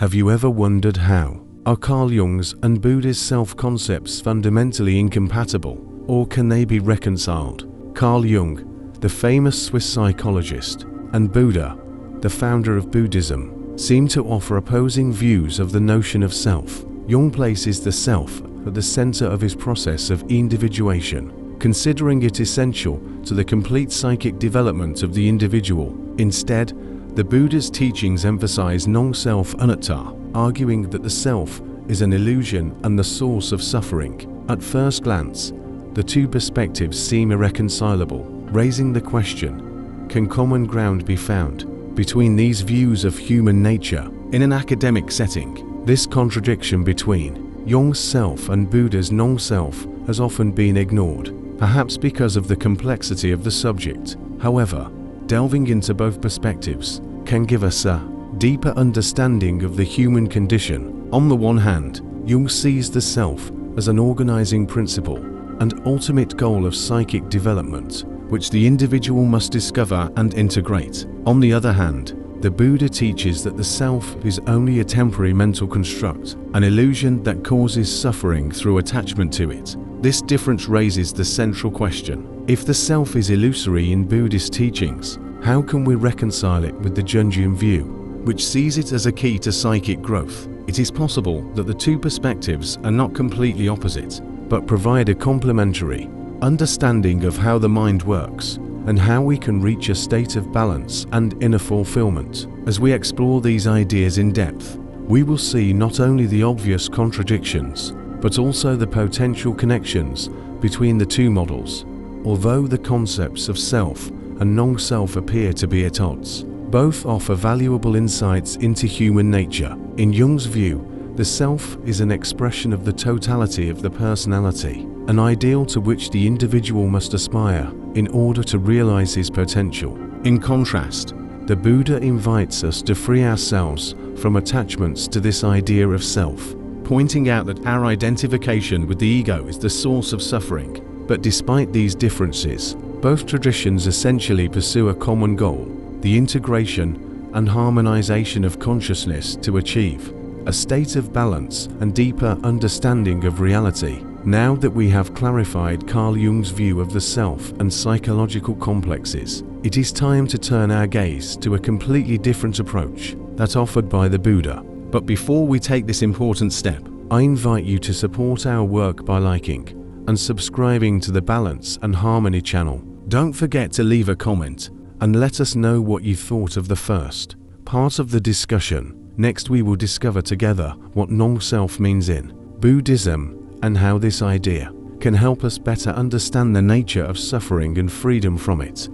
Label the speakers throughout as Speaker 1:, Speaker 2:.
Speaker 1: Have you ever wondered how? Are Carl Jung's and Buddha's self-concepts fundamentally incompatible, or can they be reconciled? Carl Jung, the famous Swiss psychologist, and Buddha, the founder of Buddhism, seem to offer opposing views of the notion of self. Jung places the self at the center of his process of individuation, considering it essential to the complete psychic development of the individual. Instead, the Buddha's teachings emphasize non-self anatta, arguing that the self is an illusion and the source of suffering. At first glance, the two perspectives seem irreconcilable, raising the question, can common ground be found between these views of human nature? In an academic setting, this contradiction between Jung's self and Buddha's non-self has often been ignored, perhaps because of the complexity of the subject. However, delving into both perspectives can give us a deeper understanding of the human condition. On the one hand, Jung sees the self as an organizing principle and ultimate goal of psychic development, which the individual must discover and integrate. On the other hand, the Buddha teaches that the self is only a temporary mental construct, an illusion that causes suffering through attachment to it. This difference raises the central question: if the self is illusory in Buddhist teachings, how can we reconcile it with the Jungian view, which sees it as a key to psychic growth? It is possible that the two perspectives are not completely opposite, but provide a complementary understanding of how the mind works and how we can reach a state of balance and inner fulfillment. As we explore these ideas in depth, we will see not only the obvious contradictions, but also the potential connections between the two models. Although the concepts of self and non-self appear to be at odds, both offer valuable insights into human nature. In Jung's view, the self is an expression of the totality of the personality, an ideal to which the individual must aspire in order to realize his potential. In contrast, the Buddha invites us to free ourselves from attachments to this idea of self, pointing out that our identification with the ego is the source of suffering. But despite these differences, both traditions essentially pursue a common goal: the integration and harmonization of consciousness to achieve a state of balance and deeper understanding of reality. Now that we have clarified Carl Jung's view of the self and psychological complexes, it is time to turn our gaze to a completely different approach, that offered by the Buddha. But before we take this important step, I invite you to support our work by liking and subscribing to the Balance and Harmony channel. Don't forget to leave a comment and let us know what you thought of the first part of the discussion. Next, we will discover together what non-self means in Buddhism and how this idea can help us better understand the nature of suffering and freedom from it.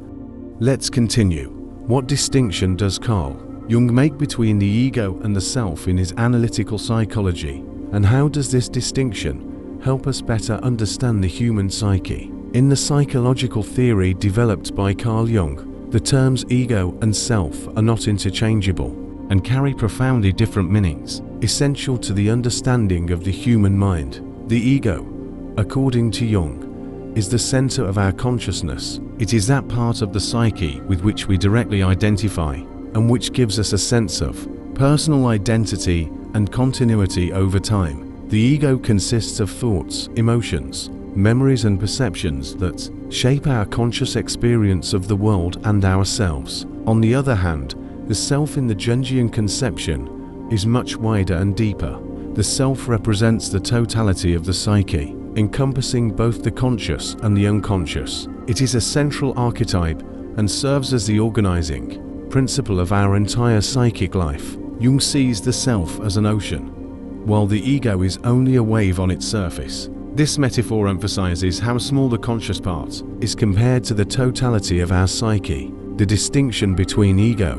Speaker 1: Let's continue. What distinction does Carl Jung make between the ego and the self in his analytical psychology, and how does this distinction help us better understand the human psyche? In the psychological theory developed by Carl Jung, the terms ego and self are not interchangeable and carry profoundly different meanings, essential to the understanding of the human mind. The ego, according to Jung, is the center of our consciousness. It is that part of the psyche with which we directly identify and which gives us a sense of personal identity and continuity over time. The ego consists of thoughts, emotions, memories and perceptions that shape our conscious experience of the world and ourselves. On the other hand, the self in the Jungian conception is much wider and deeper. The self represents the totality of the psyche, encompassing both the conscious and the unconscious. It is a central archetype and serves as the organizing principle of our entire psychic life. Jung sees the self as an ocean, while the ego is only a wave on its surface. This metaphor emphasizes how small the conscious part is compared to the totality of our psyche. The distinction between ego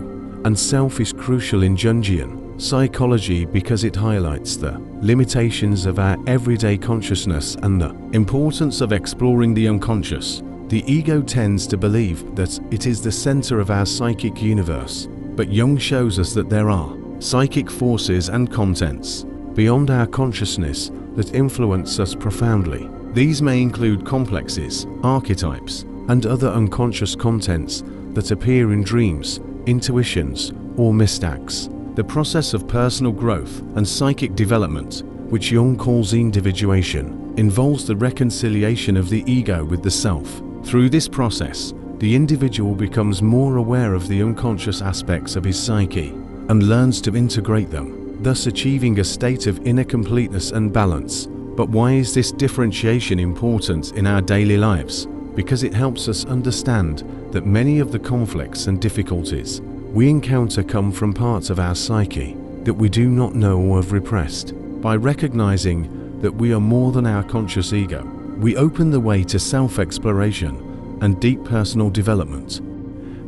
Speaker 1: and self is crucial in Jungian psychology because it highlights the limitations of our everyday consciousness and the importance of exploring the unconscious. The ego tends to believe that it is the center of our psychic universe, but Jung shows us that there are psychic forces and contents beyond our consciousness that influence us profoundly. These may include complexes, archetypes, and other unconscious contents that appear in dreams, intuitions, or mystacs. The process of personal growth and psychic development, which Jung calls individuation, involves the reconciliation of the ego with the self. Through this process, the individual becomes more aware of the unconscious aspects of his psyche and learns to integrate them, thus achieving a state of inner completeness and balance. But why is this differentiation important in our daily lives? Because it helps us understand that many of the conflicts and difficulties we encounter come from parts of our psyche that we do not know or have repressed. By recognizing that we are more than our conscious ego, we open the way to self-exploration and deep personal development.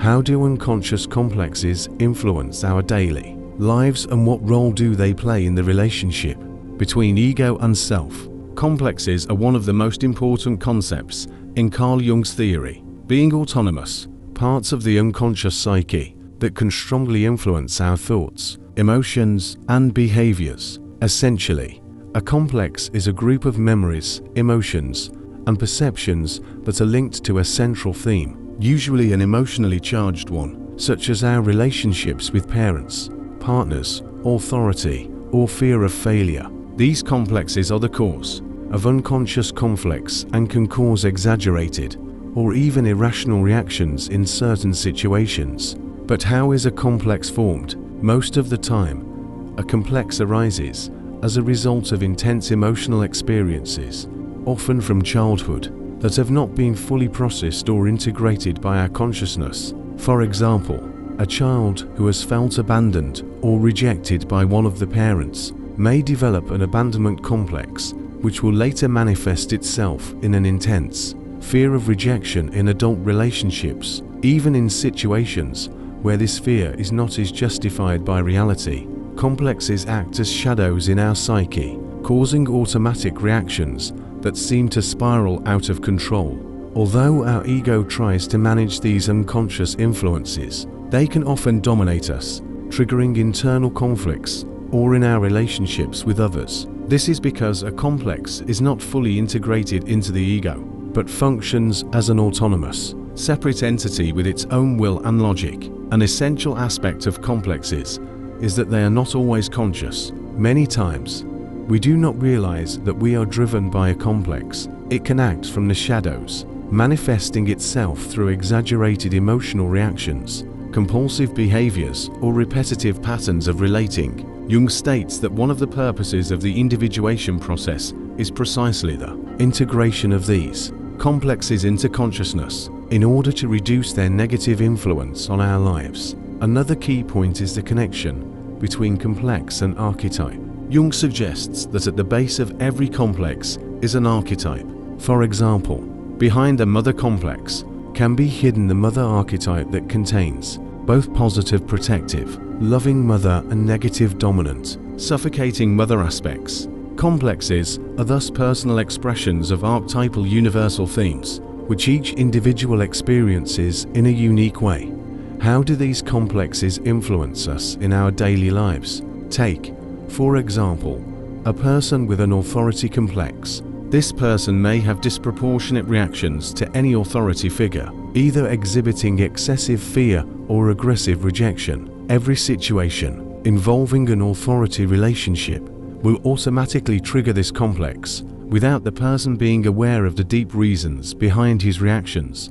Speaker 1: How do unconscious complexes influence our daily lives, and what role do they play in the relationship between ego and self? Complexes are one of the most important concepts in Carl Jung's theory, being autonomous parts of the unconscious psyche that can strongly influence our thoughts, emotions, and behaviors. Essentially, a complex is a group of memories, emotions, and perceptions that are linked to a central theme, usually an emotionally charged one, such as our relationships with parents, partners, authority, or fear of failure. These complexes are the cause of unconscious conflicts and can cause exaggerated or even irrational reactions in certain situations. But how is a complex formed? Most of the time, a complex arises as a result of intense emotional experiences, often from childhood, that have not been fully processed or integrated by our consciousness. For example, a child who has felt abandoned or rejected by one of the parents may develop an abandonment complex, which will later manifest itself in an intense fear of rejection in adult relationships, even in situations where this fear is not as justified by reality. Complexes act as shadows in our psyche, causing automatic reactions that seem to spiral out of control. Although our ego tries to manage these unconscious influences, they can often dominate us, triggering internal conflicts or in our relationships with others. This is because a complex is not fully integrated into the ego, but functions as an autonomous, separate entity with its own will and logic. An essential aspect of complexes is that they are not always conscious. Many times, we do not realize that we are driven by a complex. It can act from the shadows, manifesting itself through exaggerated emotional reactions, compulsive behaviors, or repetitive patterns of relating. Jung states that one of the purposes of the individuation process is precisely the integration of these complexes into consciousness in order to reduce their negative influence on our lives. Another key point is the connection between complex and archetype. Jung suggests that at the base of every complex is an archetype. For example, behind a mother complex can be hidden the mother archetype that contains both positive protective, loving mother and negative dominant, suffocating mother aspects. Complexes are thus personal expressions of archetypal universal themes, which each individual experiences in a unique way. How do these complexes influence us in our daily lives? Take, for example, a person with an authority complex. This person may have disproportionate reactions to any authority figure, either exhibiting excessive fear or aggressive rejection. Every situation involving an authority relationship will automatically trigger this complex without the person being aware of the deep reasons behind his reactions.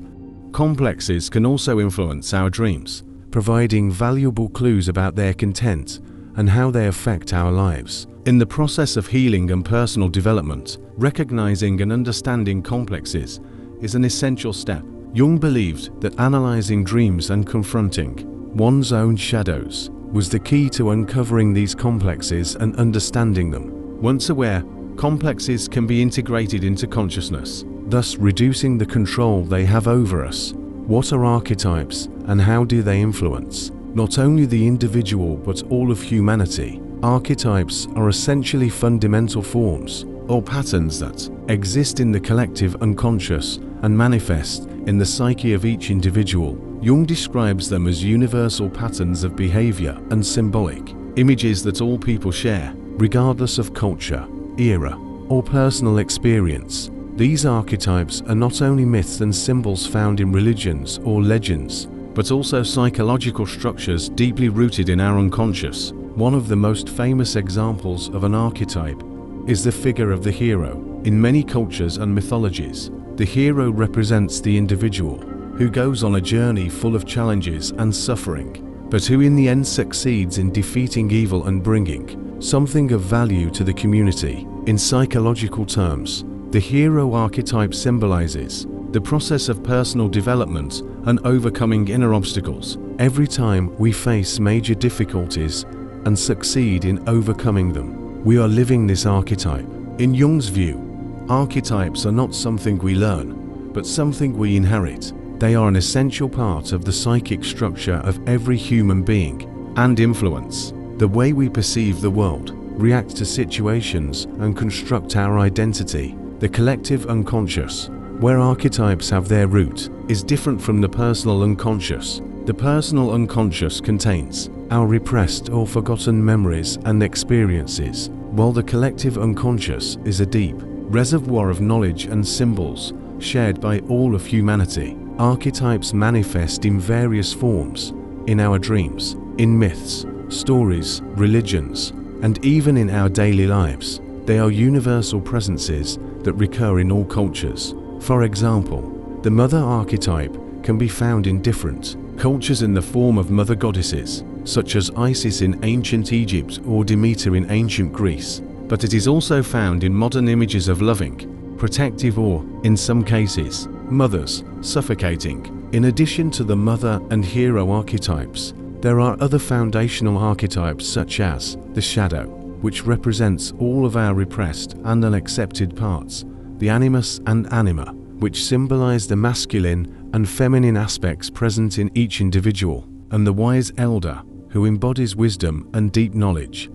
Speaker 1: Complexes can also influence our dreams, providing valuable clues about their content and how they affect our lives. In the process of healing and personal development, recognizing and understanding complexes is an essential step. Jung believed that analyzing dreams and confronting one's own shadows was the key to uncovering these complexes and understanding them. Once aware, complexes can be integrated into consciousness, thus reducing the control they have over us. What are archetypes and how do they influence not only the individual but all of humanity? Archetypes are essentially fundamental forms or patterns that exist in the collective unconscious and manifest in the psyche of each individual. Jung describes them as universal patterns of behavior and symbolic images that all people share, regardless of culture, era, or personal experience. These archetypes are not only myths and symbols found in religions or legends, but also psychological structures deeply rooted in our unconscious. One of the most famous examples of an archetype is the figure of the hero. In many cultures and mythologies, the hero represents the individual who goes on a journey full of challenges and suffering, but who in the end succeeds in defeating evil and bringing something of value to the community. In psychological terms, the hero archetype symbolizes the process of personal development and overcoming inner obstacles. Every time we face major difficulties and succeed in overcoming them, we are living this archetype. In Jung's view, archetypes are not something we learn, but something we inherit. They are an essential part of the psychic structure of every human being and influence the way we perceive the world, react to situations, and construct our identity. The collective unconscious, where archetypes have their root, is different from the personal unconscious. The personal unconscious contains our repressed or forgotten memories and experiences, while the collective unconscious is a deep reservoir of knowledge and symbols shared by all of humanity. Archetypes manifest in various forms, in our dreams, in myths, stories, religions, and even in our daily lives. They are universal presences that recur in all cultures. For example, the mother archetype can be found in different cultures in the form of mother goddesses, such as Isis in ancient Egypt or Demeter in ancient Greece, but it is also found in modern images of loving, protective, or, in some cases, mothers suffocating. In addition to the mother and hero archetypes, there are other foundational archetypes such as the shadow, which represents all of our repressed and unaccepted parts, the animus and anima, which symbolize the masculine and feminine aspects present in each individual, and the wise elder, who embodies wisdom and deep knowledge.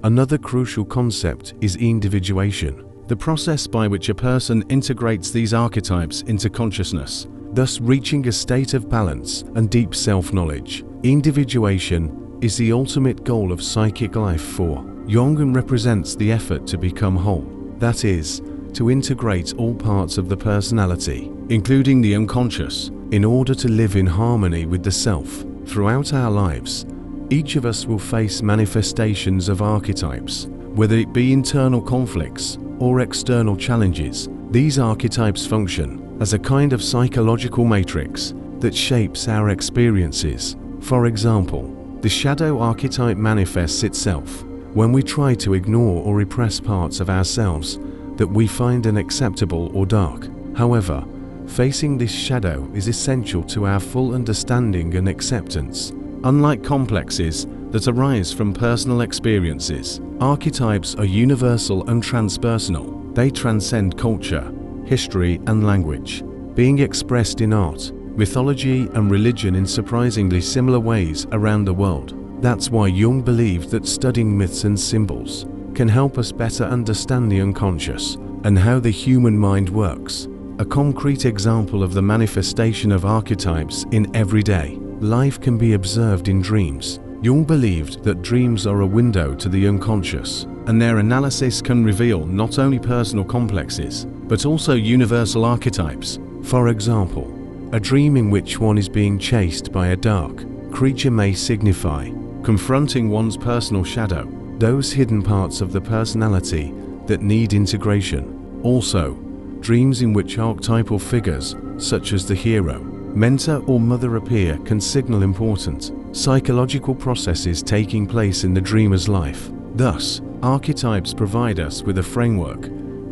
Speaker 1: Another crucial concept is individuation, the process by which a person integrates these archetypes into consciousness, thus reaching a state of balance and deep self-knowledge. Individuation is the ultimate goal of psychic life for Jung and represents the effort to become whole, that is, to integrate all parts of the personality, including the unconscious, in order to live in harmony with the self. Throughout our lives, each of us will face manifestations of archetypes, whether it be internal conflicts or external challenges. These archetypes function as a kind of psychological matrix that shapes our experiences. For example, the shadow archetype manifests itself when we try to ignore or repress parts of ourselves that we find unacceptable or dark. However, facing this shadow is essential to our full understanding and acceptance. Unlike complexes that arise from personal experiences, archetypes are universal and transpersonal. They transcend culture, history, and language, being expressed in art, mythology, and religion in surprisingly similar ways around the world. That's why Jung believed that studying myths and symbols can help us better understand the unconscious and how the human mind works. A concrete example of the manifestation of archetypes in everyday life can be observed in dreams. Jung believed that dreams are a window to the unconscious, and their analysis can reveal not only personal complexes, but also universal archetypes. For example, a dream in which one is being chased by a dark creature may signify confronting one's personal shadow, those hidden parts of the personality that need integration. Also, dreams in which archetypal figures, such as the hero, mentor, or mother appear can signal important psychological processes taking place in the dreamer's life. Thus, archetypes provide us with a framework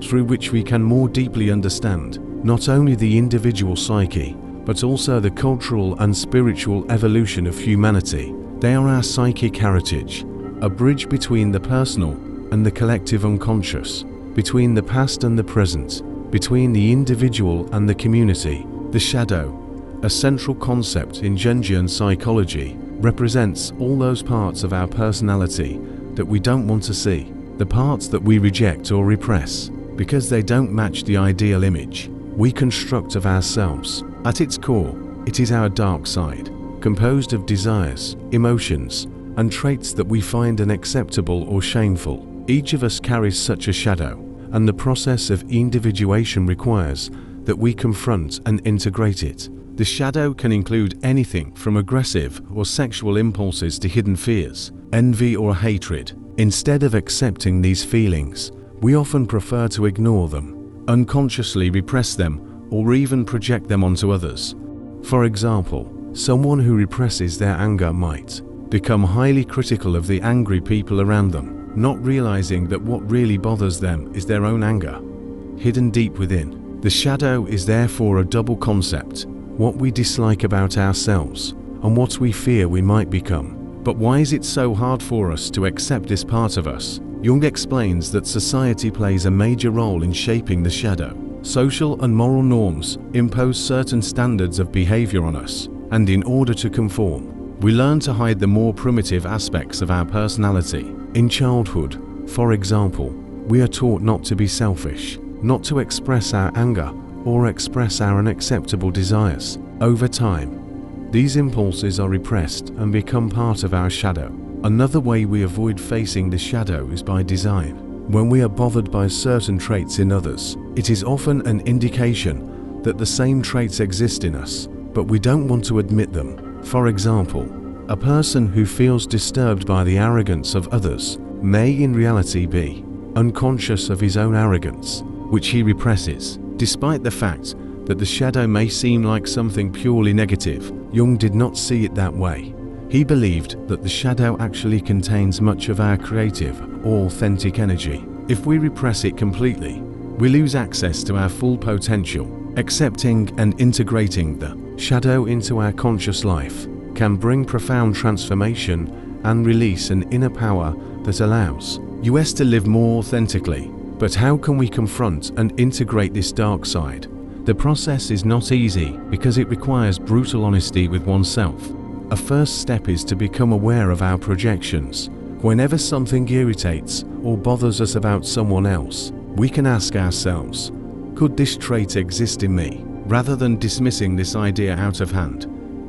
Speaker 1: through which we can more deeply understand not only the individual psyche, but also the cultural and spiritual evolution of humanity. They are our psychic heritage, a bridge between the personal and the collective unconscious, between the past and the present, between the individual and the community. The shadow, a central concept in Jungian psychology, represents all those parts of our personality that we don't want to see, the parts that we reject or repress because they don't match the ideal image we construct of ourselves. At its core, it is our dark side, composed of desires, emotions, and traits that we find unacceptable or shameful. Each of us carries such a shadow, and the process of individuation requires that we confront and integrate it. The shadow can include anything from aggressive or sexual impulses to hidden fears, envy or hatred. Instead of accepting these feelings, we often prefer to ignore them, unconsciously repress them, or even project them onto others. For example, someone who represses their anger might become highly critical of the angry people around them, not realizing that what really bothers them is their own anger, hidden deep within. The shadow is therefore a double concept: what we dislike about ourselves and what we fear we might become. But why is it so hard for us to accept this part of us? Jung explains that society plays a major role in shaping the shadow. Social and moral norms impose certain standards of behavior on us, and in order to conform, we learn to hide the more primitive aspects of our personality. In childhood, for example, we are taught not to be selfish, not to express our anger or express our unacceptable desires. Over time, these impulses are repressed and become part of our shadow. Another way we avoid facing the shadow is by design. When we are bothered by certain traits in others, it is often an indication that the same traits exist in us, but we don't want to admit them. For example, a person who feels disturbed by the arrogance of others may in reality be unconscious of his own arrogance, which he represses. Despite the fact that the shadow may seem like something purely negative, Jung did not see it that way. He believed that the shadow actually contains much of our creative or authentic energy. If we repress it completely, we lose access to our full potential. Accepting and integrating the shadow into our conscious life can bring profound transformation and release an inner power that allows us to live more authentically. But how can we confront and integrate this dark side? The process is not easy because it requires brutal honesty with oneself. A first step is to become aware of our projections. Whenever something irritates or bothers us about someone else, we can ask ourselves, could this trait exist in me? Rather than dismissing this idea out of hand,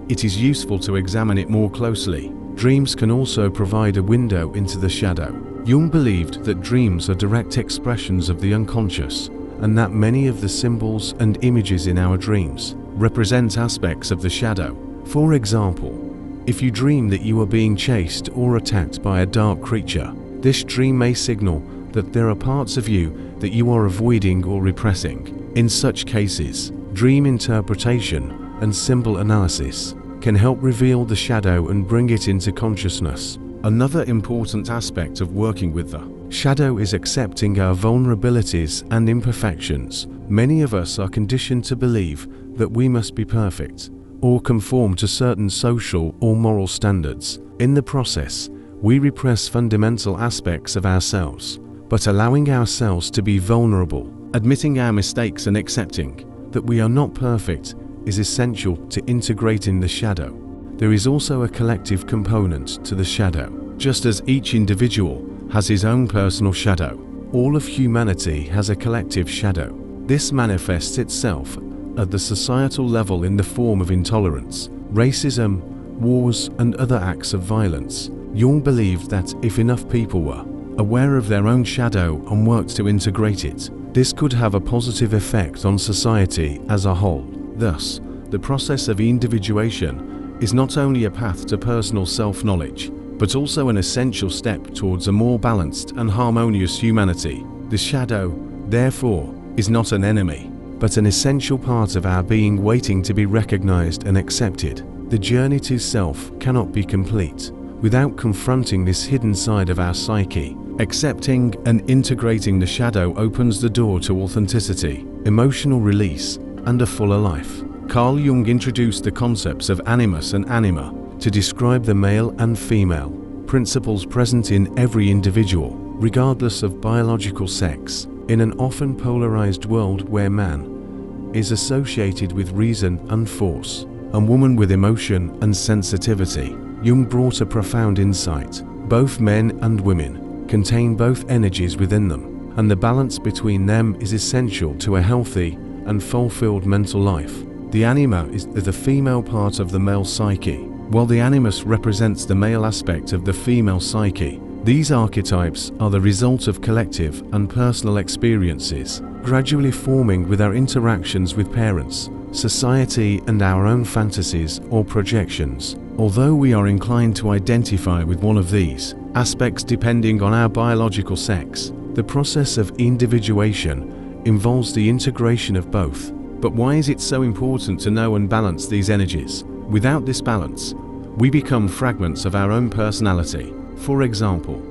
Speaker 1: it is useful to examine it more closely. Dreams can also provide a window into the shadow. Jung believed that dreams are direct expressions of the unconscious, and that many of the symbols and images in our dreams represent aspects of the shadow. For example, if you dream that you are being chased or attacked by a dark creature, this dream may signal that there are parts of you that you are avoiding or repressing. In such cases, dream interpretation and symbol analysis can help reveal the shadow and bring it into consciousness. Another important aspect of working with the shadow is accepting our vulnerabilities and imperfections. Many of us are conditioned to believe that we must be perfect or conform to certain social or moral standards. In the process, we repress fundamental aspects of ourselves. But allowing ourselves to be vulnerable, admitting our mistakes and accepting that we are not perfect is essential to integrating the shadow. There is also a collective component to the shadow. Just as each individual has his own personal shadow, all of humanity has a collective shadow. This manifests itself at the societal level in the form of intolerance, racism, wars, and other acts of violence. Jung believed that if enough people were aware of their own shadow and worked to integrate it, this could have a positive effect on society as a whole. Thus, the process of individuation is not only a path to personal self-knowledge, but also an essential step towards a more balanced and harmonious humanity. The shadow, therefore, is not an enemy, but an essential part of our being waiting to be recognized and accepted. The journey to self cannot be complete without confronting this hidden side of our psyche. Accepting and integrating the shadow opens the door to authenticity, emotional release, and a fuller life. Carl Jung introduced the concepts of animus and anima to describe the male and female principles present in every individual, regardless of biological sex. In an often polarized world where man is associated with reason and force, and woman with emotion and sensitivity, Jung brought a profound insight. Both men and women contain both energies within them, and the balance between them is essential to a healthy and fulfilled mental life. The anima is the female part of the male psyche, while the animus represents the male aspect of the female psyche. These archetypes are the result of collective and personal experiences, gradually forming with our interactions with parents, society, and our own fantasies or projections. Although we are inclined to identify with one of these aspects depending on our biological sex, the process of individuation involves the integration of both. But why is it so important to know and balance these energies? Without this balance, we become fragments of our own personality. For example,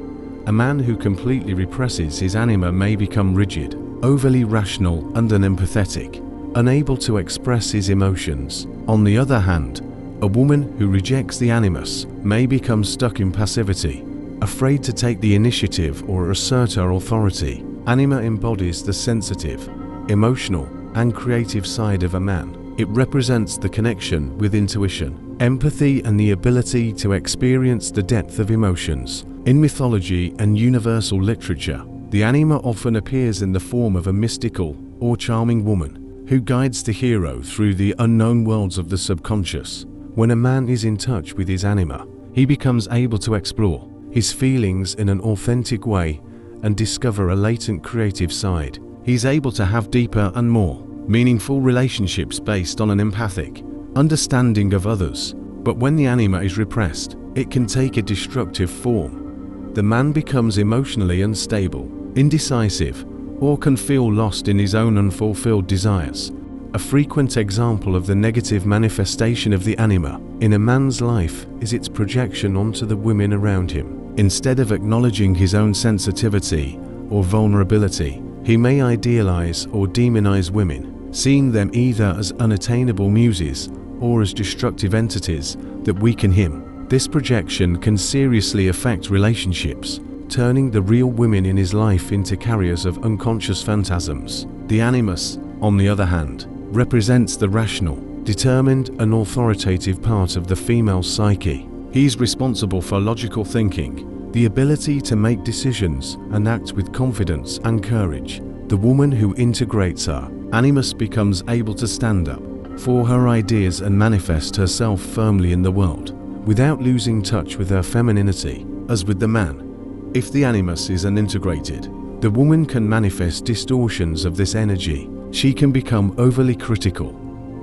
Speaker 1: a man who completely represses his anima may become rigid, overly rational and unempathetic, unable to express his emotions. On the other hand, a woman who rejects the animus may become stuck in passivity, afraid to take the initiative or assert her authority. Anima embodies the sensitive, emotional, and creative side of a man. It represents the connection with intuition, empathy, and the ability to experience the depth of emotions. In mythology and universal literature, the anima often appears in the form of a mystical or charming woman who guides the hero through the unknown worlds of the subconscious. When a man is in touch with his anima, he becomes able to explore his feelings in an authentic way and discover a latent creative side. He's able to have deeper and more meaningful relationships based on an empathic understanding of others. But when the anima is repressed, it can take a destructive form. The man becomes emotionally unstable, indecisive, or can feel lost in his own unfulfilled desires. A frequent example of the negative manifestation of the anima in a man's life is its projection onto the women around him. Instead of acknowledging his own sensitivity or vulnerability, he may idealize or demonize women, seeing them either as unattainable muses or as destructive entities that weaken him. This projection can seriously affect relationships, turning the real women in his life into carriers of unconscious phantasms. The animus, on the other hand, represents the rational, determined, and authoritative part of the female psyche. He is responsible for logical thinking, the ability to make decisions and act with confidence and courage. The woman who integrates her animus becomes able to stand up for her ideas and manifest herself firmly in the world, without losing touch with her femininity. As with the man, if the animus is unintegrated, the woman can manifest distortions of this energy. She can become overly critical,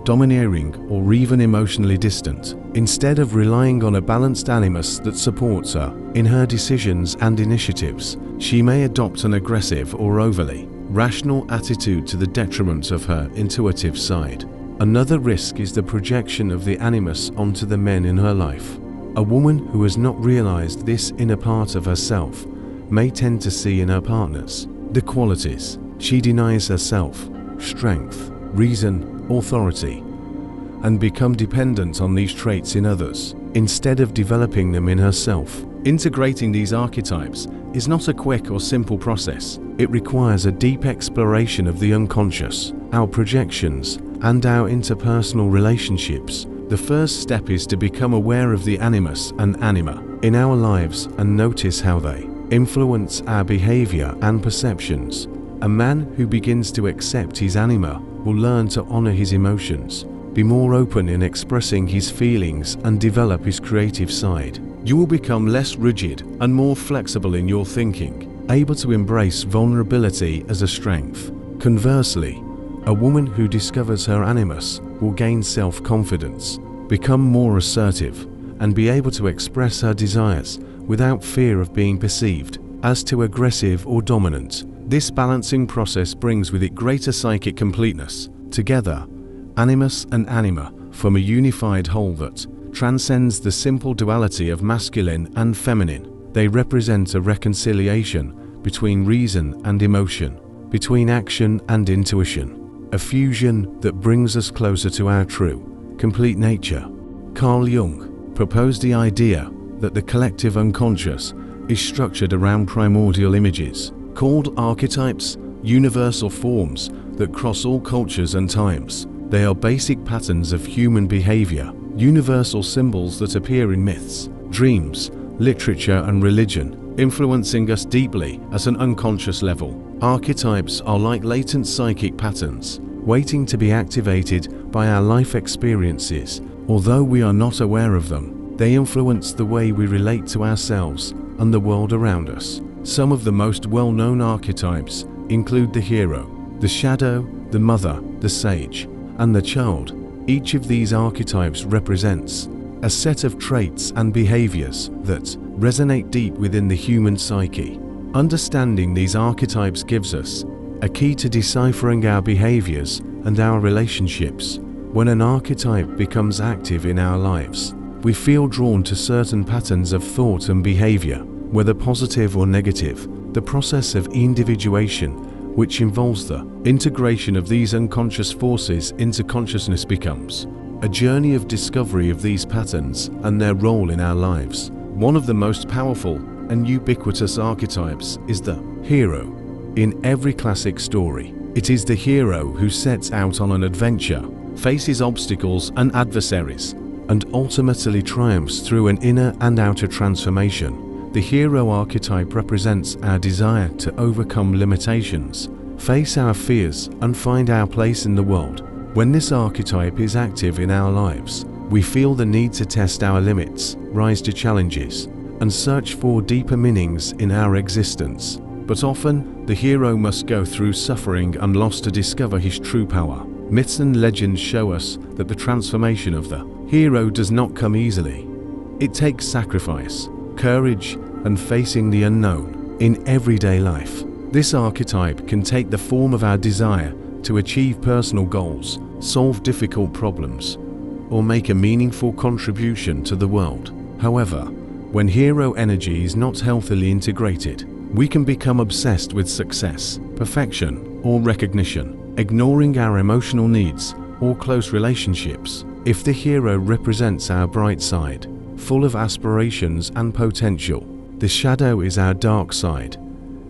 Speaker 1: domineering, or even emotionally distant. Instead of relying on a balanced animus that supports her in her decisions and initiatives, she may adopt an aggressive or overly rational attitude to the detriment of her intuitive side. Another risk is the projection of the animus onto the men in her life. A woman who has not realized this inner part of herself may tend to see in her partners the qualities she denies herself: strength, reason, authority, and become dependent on these traits in others, instead of developing them in herself. Integrating these archetypes is not a quick or simple process. It requires a deep exploration of the unconscious, our projections, and our interpersonal relationships. The first step is to become aware of the animus and anima in our lives and notice how they influence our behavior and perceptions. A man who begins to accept his anima will learn to honor his emotions, be more open in expressing his feelings, and develop his creative side. You will become less rigid and more flexible in your thinking, able to embrace vulnerability as a strength. Conversely, a woman who discovers her animus will gain self-confidence, become more assertive, and be able to express her desires without fear of being perceived as too aggressive or dominant. This balancing process brings with it greater psychic completeness. Together, animus and anima form a unified whole that transcends the simple duality of masculine and feminine. They represent a reconciliation between reason and emotion, between action and intuition, a fusion that brings us closer to our true, complete nature. Carl Jung proposed the idea that the collective unconscious is structured around primordial images, called archetypes, universal forms that cross all cultures and times. They are basic patterns of human behavior, universal symbols that appear in myths, dreams, literature, and religion, influencing us deeply at an unconscious level. Archetypes are like latent psychic patterns, waiting to be activated by our life experiences. Although we are not aware of them, they influence the way we relate to ourselves and the world around us. Some of the most well-known archetypes include the hero, the shadow, the mother, the sage, and the child. Each of these archetypes represents a set of traits and behaviors that resonate deep within the human psyche. Understanding these archetypes gives us a key to deciphering our behaviors and our relationships. When an archetype becomes active in our lives, we feel drawn to certain patterns of thought and behavior, whether positive or negative. The process of individuation, which involves the integration of these unconscious forces into consciousness, becomes a journey of discovery of these patterns and their role in our lives. One of the most powerful and ubiquitous archetypes is the hero. In every classic story, it is the hero who sets out on an adventure, faces obstacles and adversaries, and ultimately triumphs through an inner and outer transformation. The hero archetype represents our desire to overcome limitations, face our fears, and find our place in the world. When this archetype is active in our lives, we feel the need to test our limits, rise to challenges, and search for deeper meanings in our existence. But often, the hero must go through suffering and loss to discover his true power. Myths and legends show us that the transformation of the hero does not come easily. It takes sacrifice, courage, and facing the unknown. In everyday life, this archetype can take the form of our desire to achieve personal goals, solve difficult problems, or make a meaningful contribution to the world. However, when hero energy is not healthily integrated, we can become obsessed with success, perfection, or recognition, ignoring our emotional needs or close relationships. If the hero represents our bright side, full of aspirations and potential, the shadow is our dark side,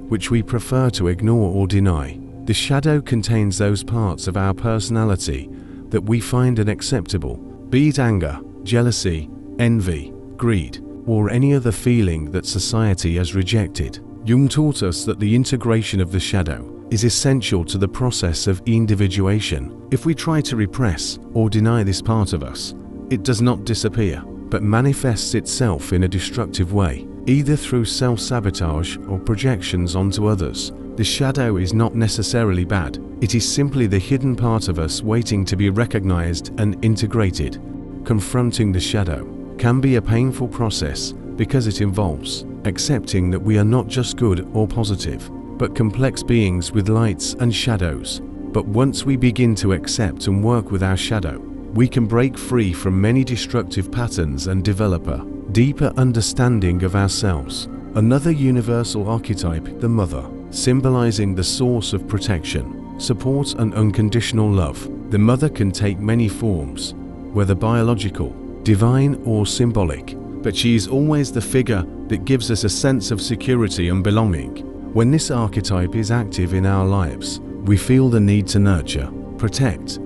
Speaker 1: which we prefer to ignore or deny. The shadow contains those parts of our personality that we find unacceptable, be it anger, jealousy, envy, greed, or any other feeling that society has rejected. Jung taught us that the integration of the shadow is essential to the process of individuation. If we try to repress or deny this part of us, it does not disappear, but manifests itself in a destructive way, either through self-sabotage or projections onto others. The shadow is not necessarily bad. It is simply the hidden part of us waiting to be recognized and integrated. Confronting the shadow can be a painful process because it involves accepting that we are not just good or positive, but complex beings with lights and shadows. But once we begin to accept and work with our shadow, we can break free from many destructive patterns and develop a deeper understanding of ourselves. Another universal archetype, the mother, symbolizing the source of protection, support, and unconditional love. The mother can take many forms, whether biological, divine, or symbolic, but she is always the figure that gives us a sense of security and belonging. When this archetype is active in our lives, we feel the need to nurture, protect,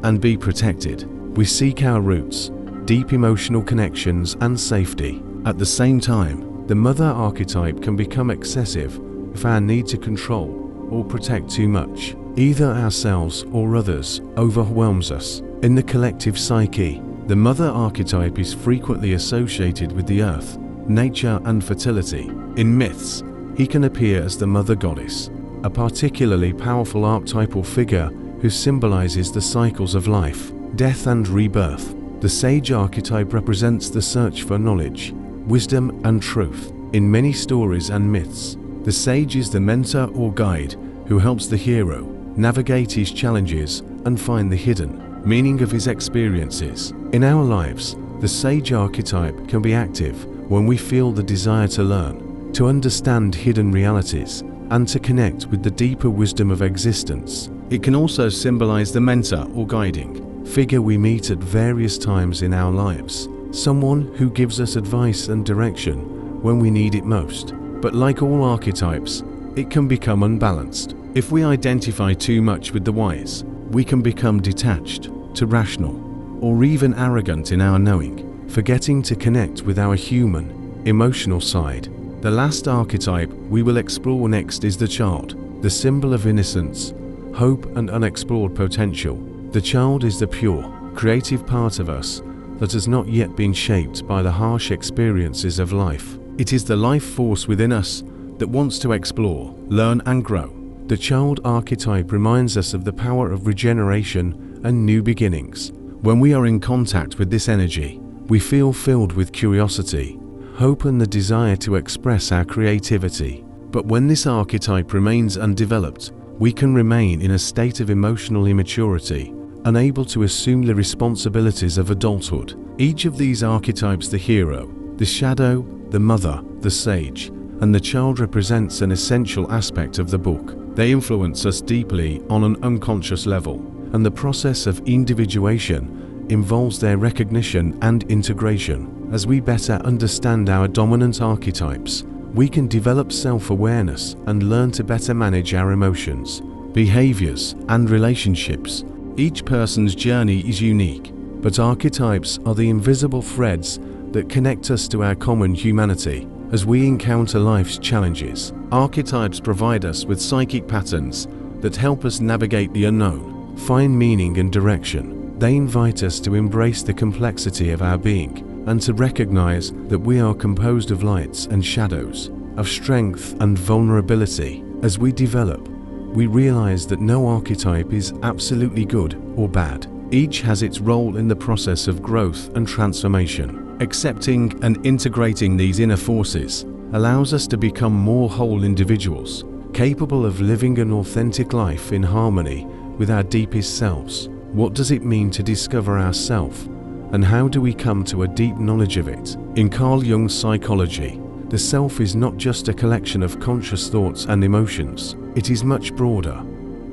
Speaker 1: and be protected. We seek our roots, deep emotional connections, and safety. At the same time, the mother archetype can become excessive if our need to control or protect too much, either ourselves or others, overwhelms us. In the collective psyche, the mother archetype is frequently associated with the earth, nature, and fertility. In myths, he can appear as the mother goddess, a particularly powerful archetypal figure who symbolizes the cycles of life, death, and rebirth. The sage archetype represents the search for knowledge, wisdom, and truth. In many stories and myths, the sage is the mentor or guide who helps the hero navigate his challenges and find the hidden meaning of his experiences. In our lives, the sage archetype can be active when we feel the desire to learn, to understand hidden realities, and to connect with the deeper wisdom of existence. It can also symbolize the mentor or guiding figure we meet at various times in our lives, someone who gives us advice and direction when we need it most. But like all archetypes, it can become unbalanced. If we identify too much with the wise, we can become detached, too rational, or even arrogant in our knowing, forgetting to connect with our human, emotional side. The last archetype we will explore next is the child, the symbol of innocence, hope, and unexplored potential. The child is the pure, creative part of us that has not yet been shaped by the harsh experiences of life. It is the life force within us that wants to explore, learn, and grow. The child archetype reminds us of the power of regeneration and new beginnings. When we are in contact with this energy, we feel filled with curiosity, hope and the desire to express our creativity. But when this archetype remains undeveloped, we can remain in a state of emotional immaturity, unable to assume the responsibilities of adulthood. Each of these archetypes, the hero, the shadow, the mother, the sage, and the child, represents an essential aspect of the book. They influence us deeply on an unconscious level, and the process of individuation involves their recognition and integration. As we better understand our dominant archetypes, we can develop self-awareness and learn to better manage our emotions, behaviors, and relationships. Each person's journey is unique, but archetypes are the invisible threads that connect us to our common humanity. As we encounter life's challenges, archetypes provide us with psychic patterns that help us navigate the unknown, find meaning and direction. They invite us to embrace the complexity of our being and to recognize that we are composed of lights and shadows, of strength and vulnerability. As we develop, we realize that no archetype is absolutely good or bad. Each has its role in the process of growth and transformation. Accepting and integrating these inner forces allows us to become more whole individuals, capable of living an authentic life in harmony with our deepest selves. What does it mean to discover ourself, and how do we come to a deep knowledge of it? In Carl Jung's psychology, the self is not just a collection of conscious thoughts and emotions. It is much broader,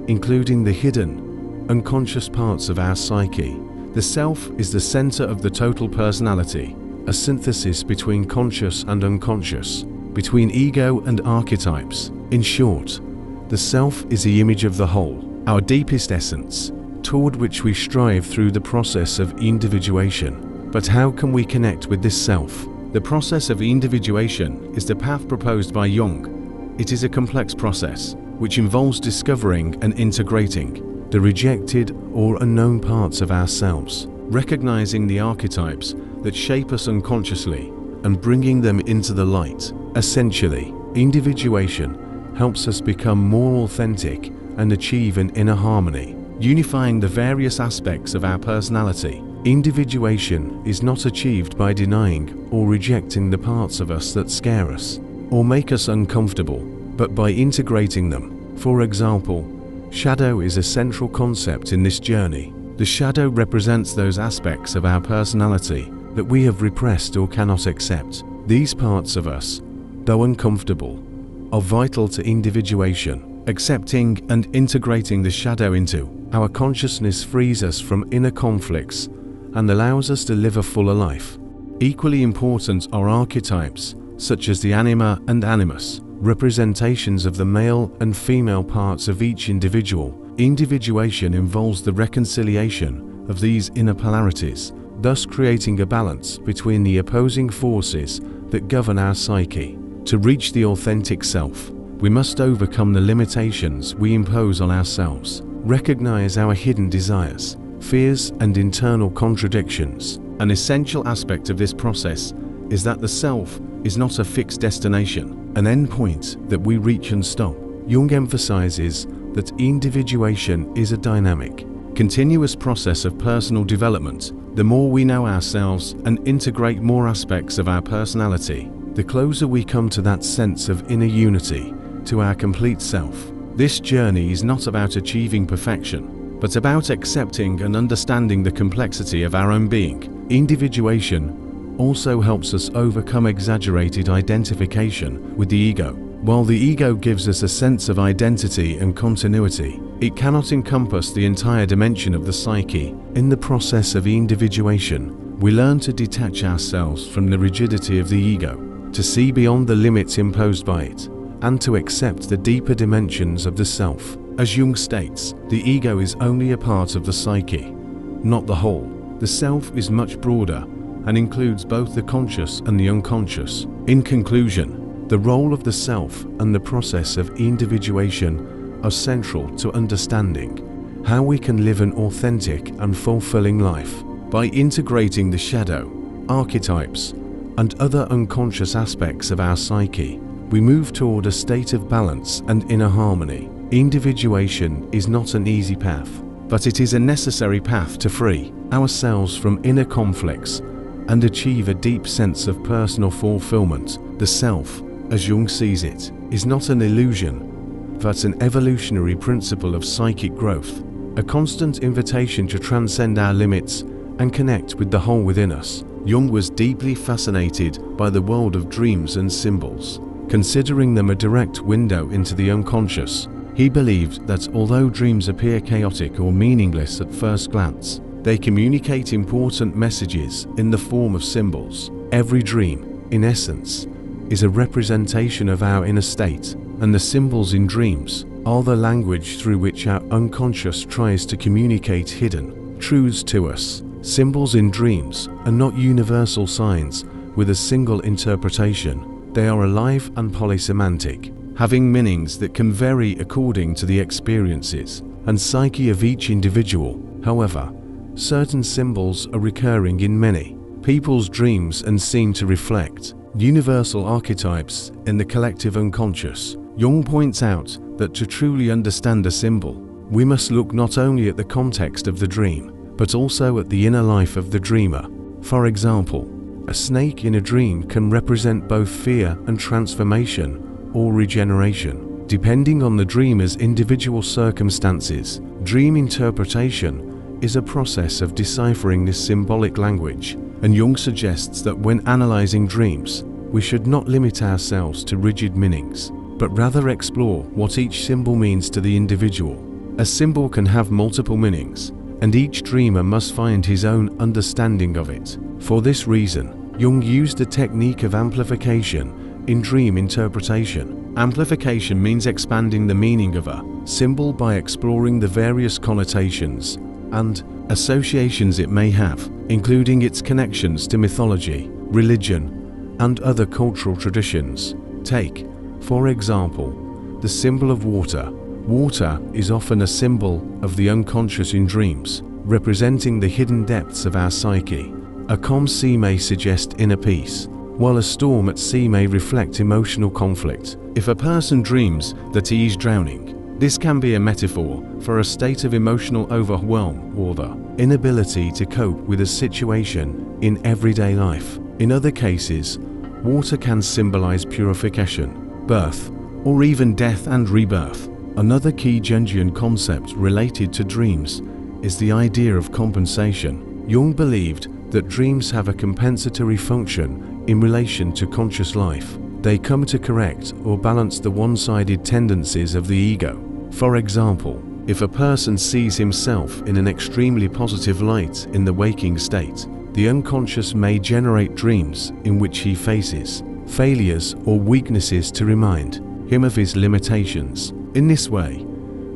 Speaker 1: including the hidden, unconscious parts of our psyche. The self is the center of the total personality, a synthesis between conscious and unconscious, between ego and archetypes. In short, the self is the image of the whole, our deepest essence, toward which we strive through the process of individuation. But how can we connect with this self? The process of individuation is the path proposed by Jung. It is a complex process which involves discovering and integrating the rejected or unknown parts of ourselves, recognizing the archetypes that shape us unconsciously and bringing them into the light. Essentially, individuation helps us become more authentic and achieve an inner harmony, unifying the various aspects of our personality. Individuation is not achieved by denying or rejecting the parts of us that scare us or make us uncomfortable, but by integrating them. For example, shadow is a central concept in this journey. The shadow represents those aspects of our personality that we have repressed or cannot accept. These parts of us, though uncomfortable, are vital to individuation. Accepting and integrating the shadow into our consciousness frees us from inner conflicts and allows us to live a fuller life. Equally important are archetypes such as the Anima and animus, representations of the male and female parts of each individual. Individuation involves the reconciliation of these inner polarities, thus creating a balance between the opposing forces that govern our psyche. To reach the authentic self, we must overcome the limitations we impose on ourselves, recognize our hidden desires, fears, and internal contradictions. An essential aspect of this process is that the self is not a fixed destination, an endpoint that we reach and stop. Jung emphasizes that individuation is a dynamic, continuous process of personal development. The more we know ourselves and integrate more aspects of our personality, the closer we come to that sense of inner unity, to our complete self. This journey is not about achieving perfection, but about accepting and understanding the complexity of our own being. Individuation also helps us overcome exaggerated identification with the ego. While the ego gives us a sense of identity and continuity, it cannot encompass the entire dimension of the psyche. In the process of individuation, we learn to detach ourselves from the rigidity of the ego, to see beyond the limits imposed by it, and to accept the deeper dimensions of the self. As Jung states, the ego is only a part of the psyche, not the whole. The self is much broader and includes both the conscious and the unconscious. In conclusion, the role of the self and the process of individuation are central to understanding how we can live an authentic and fulfilling life. By integrating the shadow, archetypes, and other unconscious aspects of our psyche, we move toward a state of balance and inner harmony. Individuation is not an easy path, but it is a necessary path to free ourselves from inner conflicts and achieve a deep sense of personal fulfillment. The self, as Jung sees it, is not an illusion, but an evolutionary principle of psychic growth, a constant invitation to transcend our limits and connect with the whole within us. Jung was deeply fascinated by the world of dreams and symbols. Considering them a direct window into the unconscious, he believed that although dreams appear chaotic or meaningless at first glance, they communicate important messages in the form of symbols. Every dream, in essence, is a representation of our inner state, and the symbols in dreams are the language through which our unconscious tries to communicate hidden truths to us. Symbols in dreams are not universal signs with a single interpretation. They are alive and polysemantic, having meanings that can vary according to the experiences and psyche of each individual. However, certain symbols are recurring in many people's dreams and seem to reflect universal archetypes in the collective unconscious. Jung points out that to truly understand a symbol, we must look not only at the context of the dream, but also at the inner life of the dreamer. For example, a snake in a dream can represent both fear and transformation or regeneration, depending on the dreamer's individual circumstances. Dream interpretation is a process of deciphering this symbolic language, and Jung suggests that when analyzing dreams, we should not limit ourselves to rigid meanings, but rather explore what each symbol means to the individual. A symbol can have multiple meanings, and each dreamer must find his own understanding of it. For this reason, Jung used the technique of amplification in dream interpretation. Amplification means expanding the meaning of a symbol by exploring the various connotations and associations it may have, including its connections to mythology, religion, and other cultural traditions. Take, for example, the symbol of water. Water is often a symbol of the unconscious in dreams, representing the hidden depths of our psyche. A calm sea may suggest inner peace, while a storm at sea may reflect emotional conflict. If a person dreams that he is drowning, this can be a metaphor for a state of emotional overwhelm or the inability to cope with a situation in everyday life. In other cases, water can symbolize purification, birth, or even death and rebirth. Another key Jungian concept related to dreams is the idea of compensation. Jung believed that dreams have a compensatory function in relation to conscious life. They come to correct or balance the one-sided tendencies of the ego. For example, if a person sees himself in an extremely positive light in the waking state, the unconscious may generate dreams in which he faces failures or weaknesses to remind him of his limitations. In this way,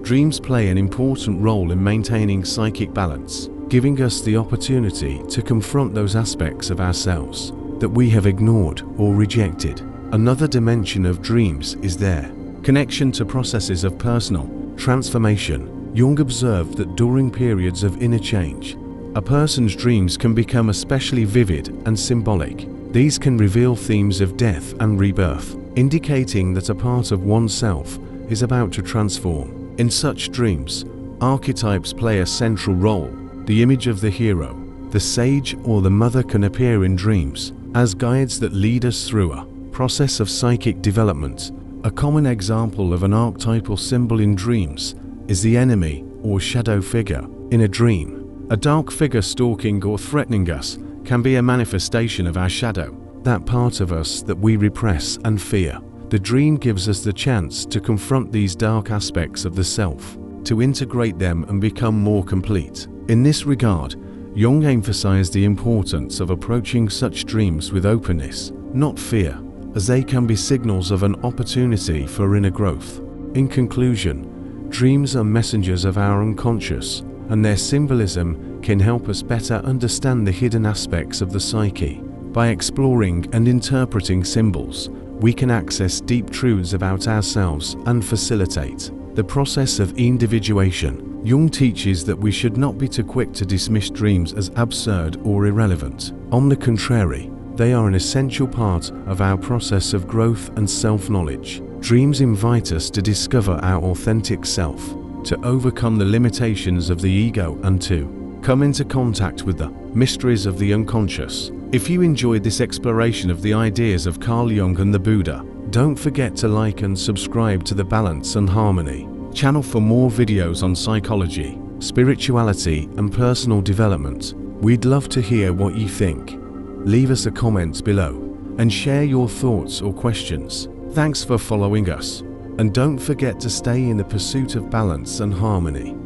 Speaker 1: dreams play an important role in maintaining psychic balance, giving us the opportunity to confront those aspects of ourselves that we have ignored or rejected. Another dimension of dreams is their connection to processes of personal transformation. Jung observed that during periods of inner change, a person's dreams can become especially vivid and symbolic. These can reveal themes of death and rebirth, indicating that a part of oneself is about to transform. In such dreams, archetypes play a central role. The image of the hero, the sage, or the mother can appear in dreams as guides that lead us through a process of psychic development. A common example of an archetypal symbol in dreams is the enemy or shadow figure. In a dream, a dark figure stalking or threatening us can be a manifestation of our shadow, that part of us that we repress and fear. The dream gives us the chance to confront these dark aspects of the self, to integrate them and become more complete. In this regard, Jung emphasized the importance of approaching such dreams with openness, not fear, as they can be signals of an opportunity for inner growth. In conclusion, dreams are messengers of our unconscious, and their symbolism can help us better understand the hidden aspects of the psyche. By exploring and interpreting symbols, we can access deep truths about ourselves and facilitate the process of individuation. Jung teaches that we should not be too quick to dismiss dreams as absurd or irrelevant. On the contrary, they are an essential part of our process of growth and self-knowledge. Dreams invite us to discover our authentic self, to overcome the limitations of the ego and to come into contact with the mysteries of the unconscious. If you enjoyed this exploration of the ideas of Carl Jung and the Buddha, don't forget to like and subscribe to the Balance and Harmony channel for more videos on psychology, spirituality, and personal development. We'd love to hear what you think. Leave us a comment below and share your thoughts or questions. Thanks for following us, and don't forget to stay in the pursuit of balance and harmony.